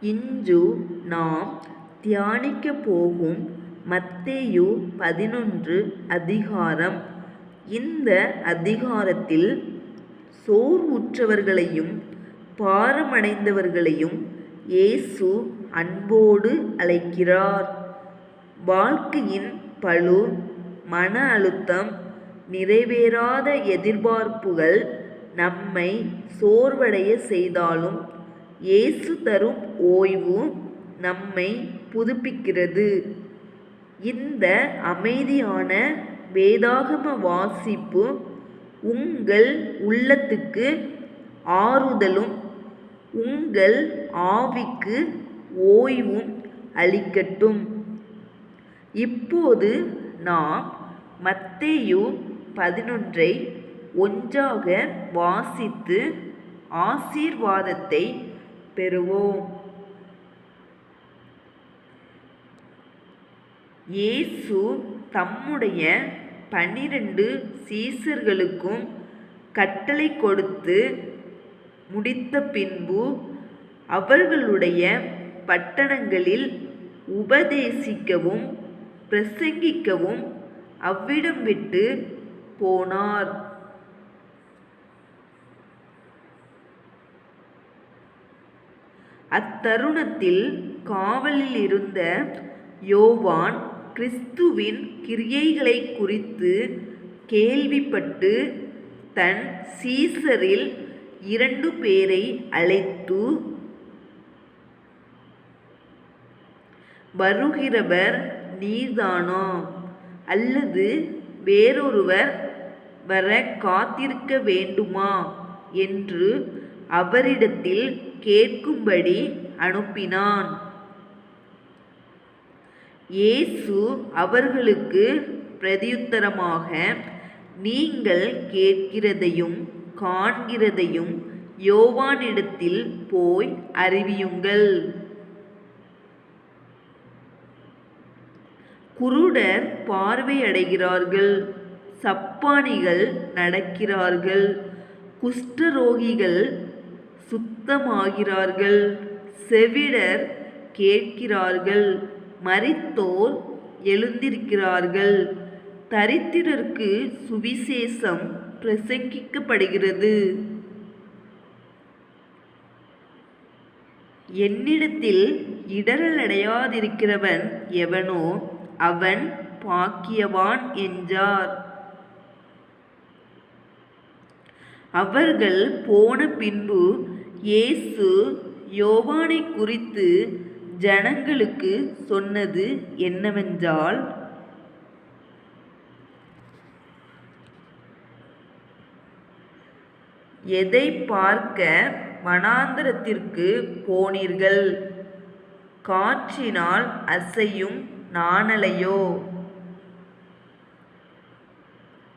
இன்று நாம் தியானிக்க போகும் மத்தேயு 11 அதிகாரம். இந்த அதிகாரத்தில் சோர்வுற்றவர்களையும் பாரமடைந்தவர்களையும் இயேசு அன்போடு அழைக்கிறார். வாழ்க்கையின் பளு, மன அழுத்தம், நிறைவேறாத எதிர்பார்ப்புகள் நம்மை சோர்வடைய செய்தாலும் இயேசு தரும் ஓய்வு நம்மை புதுப்பிக்கிறது. இந்த அமைதியான வேதாகம வாசிப்பு உங்கள் உள்ளத்துக்கு ஆறுதலும் உங்கள் ஆவிக்கு ஓய்வும் அளிக்கட்டும். இப்போது நாம் மத்தேயு 11 ஒன்றாக வாசித்து ஆசீர்வாதத்தை பெறுவோம். இயேசு தம்முடைய 12 சீசர்களுக்கும் கட்டளை கொடுத்து முடித்த பின்பு அவர்களுடைய பட்டணங்களில் உபதேசிக்கவும் பிரசங்கிக்கவும் அவ்விடம் விட்டு போனார். அத்தருணத்தில் காவலில் இருந்த யோவான் கிறிஸ்துவின் கிரியைகளை குறித்து கேள்விப்பட்டு தன் சீசரில் 2 பேரை அழைத்து, வருகிறவர் நீர்தானோ, அல்லது வேறொருவர் வர காத்திருக்க வேண்டுமா என்று அவரிடத்தில் கேட்கும்படி அனுப்பினான். இயேசு அவர்களுக்கு பிரதியுத்தரமாக, நீங்கள் கேட்கிறதையும் காண்கிறதையும் யோவானிடத்தில் போய் அறிவியுங்கள். குருடர் பார்வையடைகிறார்கள், சப்பாணிகள் நடக்கிறார்கள், குஷ்டரோகிகள் சுத்தமாகிறார்கள், செவிடர் கேட்கிறார்கள், மரித்தோர் எழுந்திருக்கிறார்கள், தரித்திரருக்கு சுவிசேஷம் பிரசங்கிக்கப்படுகிறது. என்னிடத்தில் இடரலடையாதிருக்கிறவன் எவனோ அவன் பாக்கியவான் என்றார். அவர்கள் போன பின்பு இயேசு யோவானை குறித்து ஜனங்களுக்கு சொன்னது என்னவென்றால், எதை பார்க்க வனாந்தரத்திற்கு போனீர்கள்? காற்றினால் அசையும் நாணலையோ?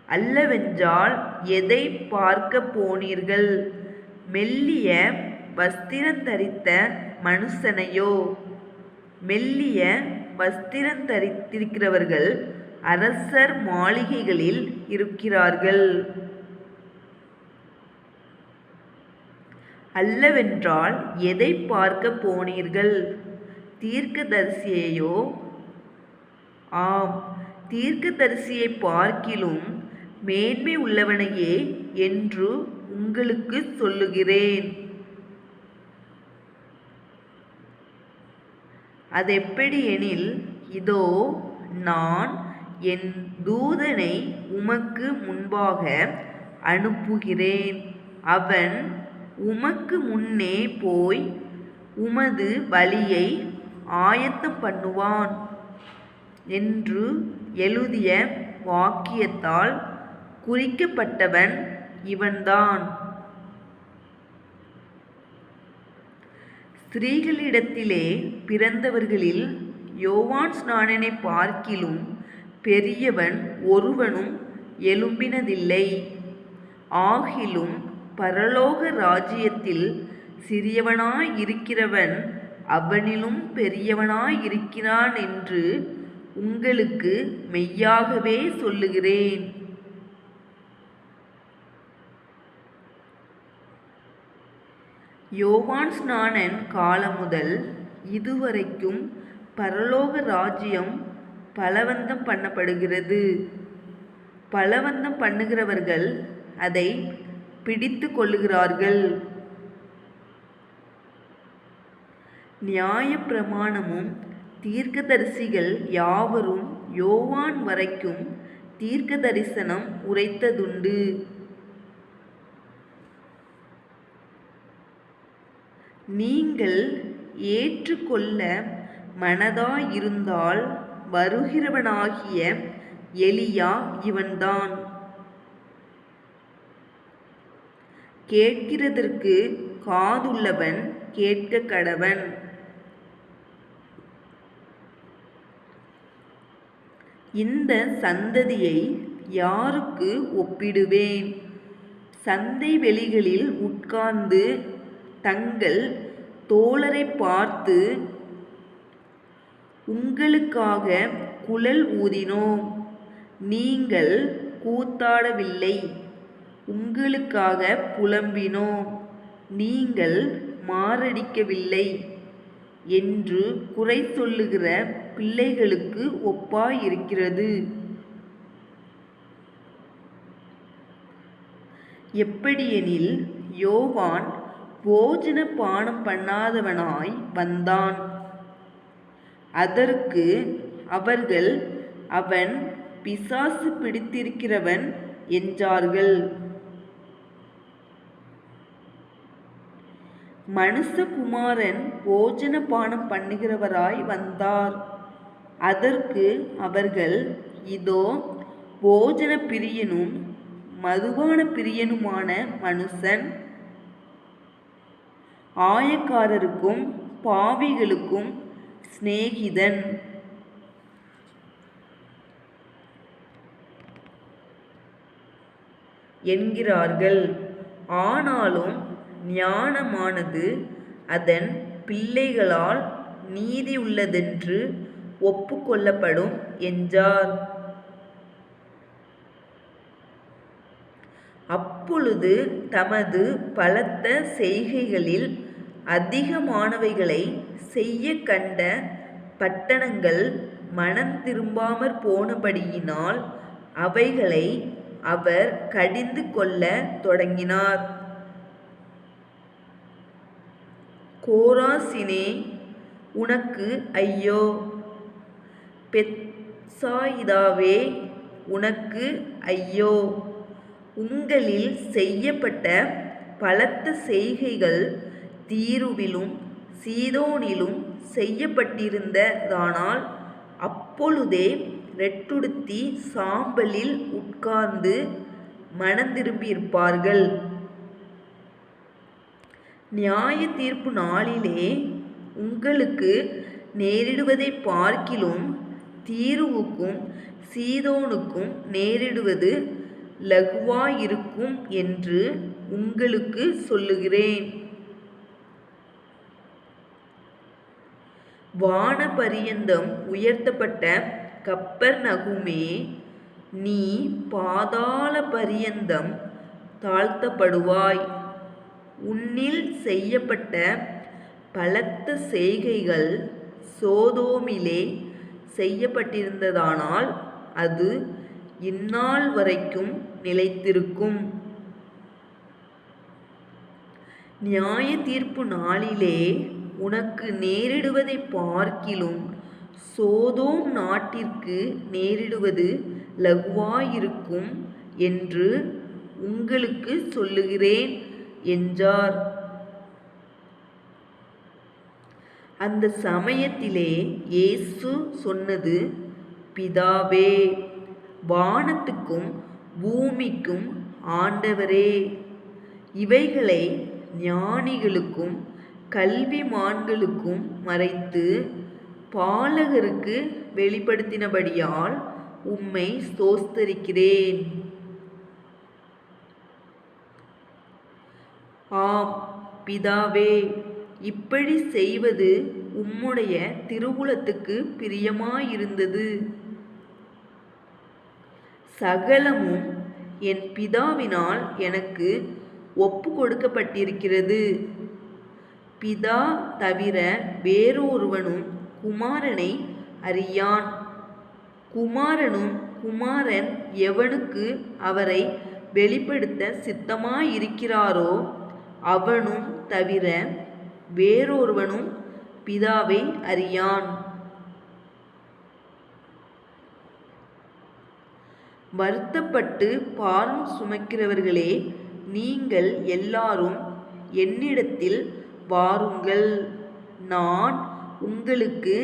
அல்லவென்றால் எதை பார்க்க போனீர்கள்? மெல்லிய வஸ்திரந்தரித்த மனுஷனையோ? மெல்லிய வஸ்திரந்தரித்திருக்கிறவர்கள் அரசர் மாளிகைகளில் இருக்கிறார்கள். அல்லவென்றால் எதை பார்க்க போனீர்கள்? தீர்க்கதரிசியையோ? ஆம், தீர்க்கதரிசியை பார்க்கிலும் மேன்மை உள்ளவனையே என்று உங்களுக்கு சொல்லுகிறேன். அதெப்படியெனில், இதோ நான் என் தூதனை உமக்கு முன்பாக அனுப்புகிறேன். அவன் உமக்கு முன்னே போய் உமது வழியை ஆயத்தம் பண்ணுவான் என்று எழுதிய வாக்கியத்தால் குறிக்கப்பட்டவன் இவன்தான். ஸ்திரீகளிடத்திலே பிறந்தவர்களில் யோவான் ஸ்நானனை பார்க்கிலும் பெரியவன் ஒருவனும் எழும்பினதில்லை. ஆகிலும் பரலோக ராஜ்யத்தில் சிறியவனாயிருக்கிறவன் அவனிலும் பெரியவனாயிருக்கிறான் என்று உங்களுக்கு மெய்யாகவே சொல்லுகிறேன். யோவான் ஸ்நானன் காலம் முதல் இதுவரைக்கும் பரலோக ராஜ்யம் பலவந்தம் பண்ணப்படுகிறது. பலவந்தம் பண்ணுகிறவர்கள் அதை பிடித்து கொள்ளுகிறார்கள். நியாயப்பிரமாணமும் தீர்க்கதரிசிகள் யாவரும் யோவான் வரைக்கும் தீர்க்க தரிசனம் உரைத்ததுண்டு. நீங்கள் ஏற்றுக்கொள்ள மனதாயிருந்தால் வருகிறவனாகிய எலியா இவன்தான். கேட்கிறதற்கு காதுள்ளவன் கேட்க கடவன். இந்த சந்ததியை யாருக்கு ஒப்பிடுவேன்? சந்தை வெளிகளில் உட்கார்ந்து தங்கள் தோழரை பார்த்து, உங்களுக்காக குழல் ஊதினோம், நீங்கள் கூத்தாடவில்லை, உங்களுக்காக புலம்பினோம், நீங்கள் மாரடிக்கவில்லை என்று குறை சொல்லுகிற பிள்ளைகளுக்கு ஒப்பாயிருக்கிறது. எப்படியெனில் யோவான் போஜன பானம் பண்ணாதவனாய் வந்தான். அதற்கு அவர்கள், அவன் பிசாசு பிடித்திருக்கிறவன் என்றார்கள். மனுஷகுமாரன் போஜன பானம் பண்ணுகிறவராய் வந்தார். அதற்கு அவர்கள், இதோ போஜன பிரியனும் மதுபான பிரியனுமான மனுஷன் ஆயக்காரருக்கும் பாவிகளுக்கும் சிநேகிதன் என்கிறார்கள். ஆனாலும் ஞானமானது அதன் பிள்ளைகளால் நீதியுள்ளதென்று ஒப்புக்கொள்ளப்படும் என்றார். அப்பொழுது தமது பலத்த செய்கைகளில் அதிகமானவைகளை செய்ய கண்ட பட்டணங்கள் மனம் திரும்பாமற் போனபடியினால் அவைகளை அவர் கடிந்து கொள்ள தொடங்கினார். கோராசினே, உனக்கு ஐயோ! பெத்சாயிதாவே, உனக்கு ஐயோ! உங்களில் செய்யப்பட்ட பலத்த செய்கைகள் தீருவிலும் சீதோனிலும் செய்யப்பட்டிருந்ததானால் அப்பொழுதே ரெட்டுடுத்தி சாம்பலில் உட்கார்ந்து மனந்திரும்பியிருப்பார்கள். நியாய தீர்ப்பு நாளிலே உங்களுக்கு நேரிடுவதை பார்க்கிலும் தீருவுக்கும் சீதோனுக்கும் நேரிடுவது லகுவாயிருக்கும் என்று உங்களுக்கு சொல்லுகிறேன். வானபரியந்தம் உயர்த்தப்பட்ட கப்பர்நகூமே, நீ பாதாள பரியந்தம் தாழ்த்தப்படுவாய். உன்னில் செய்யப்பட்ட பலத்த செய்கைகள் சோதோமிலே செய்யப்பட்டிருந்ததானால் அது இந்நாள் வரைக்கும் நிலைத்திருக்கும். நியாய தீர்ப்பு நாளிலே உனக்கு நேரிடுவதை பார்க்கிலும் சோதோம் நாட்டிற்கு நேரிடுவது லகுவாயிருக்கும் என்று உங்களுக்கு சொல்லுகிறேன் என்றார். அந்த சமயத்திலே இயேசு சொன்னது, பிதாவே, வானத்துக்கும் பூமிக்கும் ஆண்டவரே, இவைகளை ஞானிகளுக்கும் கல்விமான்களுக்கும் மறைத்து பாலகருக்கு வெளிப்படுத்தினபடியால் உம்மை ஸ்தோத்திரிக்கிறேன். ஆம் பிதாவே, இப்படி செய்வது உம்முடைய திருவுளத்துக்கு பிரியமாயிருந்தது. சகலமும் என் பிதாவினால் எனக்கு ஒப்பு கொடுக்கப்பட்டிருக்கிறது. பிதா தவிர வேறொருவனும் குமாரனை அறியான். குமாரனும் குமாரன் எவனுக்கு அவரை வெளிப்படுத்த சித்தமாயிருக்கிறாரோ அவனும் தவிர வேறொருவனும் பிதாவை அறியான். வருத்தப்பட்டு பாரம் சுமக்கிறவர்களே, நீங்கள் எல்லாரும் என்னிடத்தில் வாருங்கள், நான் உங்களுக்கு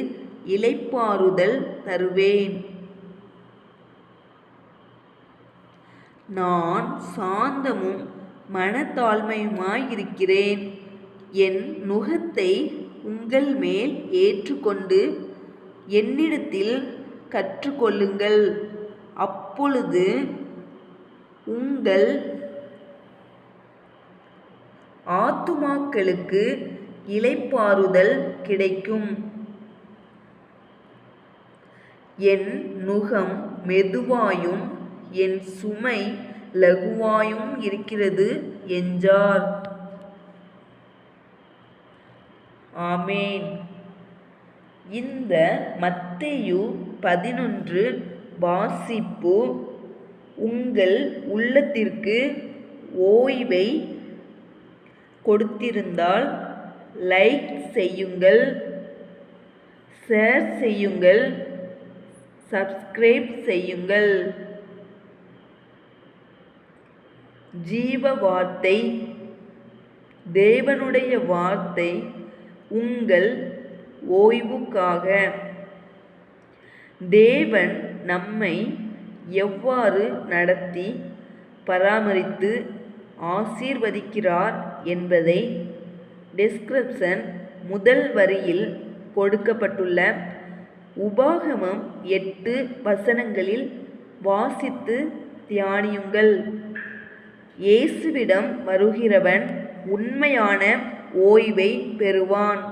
இளைப்பாறுதல் தருவேன். நான் சாந்தமும் மனத்தாழ்மையுமாயிருக்கிறேன். என் நுகத்தை உங்கள் மேல் ஏற்றுக்கொண்டு என்னிடத்தில் கற்றுக்கொள்ளுங்கள். அப்பொழுது உங்கள் ஆத்துமாக்களுக்கு இளைப்பாறுதல் கிடைக்கும். என் நுகம் மெதுவாயும் என் சுமை லகுவாயும் இருக்கிறது என்றார். ஆமேன். இந்த மத்தேயு 11 வாசிப்பு உங்கள் உள்ளத்திற்கு ஓய்வை கொடுத்திருந்தால் லைக் செய்யுங்கள், ஷேர் செய்யுங்கள், சப்ஸ்கிரைப் செய்யுங்கள். ஜீவ வார்த்தை, தேவனுடைய வார்த்தை உங்கள் ஓய்வுக்காக. தேவன் நம்மை எவ்வாறு நடத்தி பராமரித்து ஆசீர்வதிக்கிறார் என்பதை டிஸ்கிரிப்ஷன் முதல் வரியில் கொடுக்கப்பட்டுள்ள உபாகமம் 8 வசனங்களில் வாசித்து தியானியுங்கள். இயேசுவிடம் வருகிறவன் உண்மையான ஓய்வை பெறுவான்.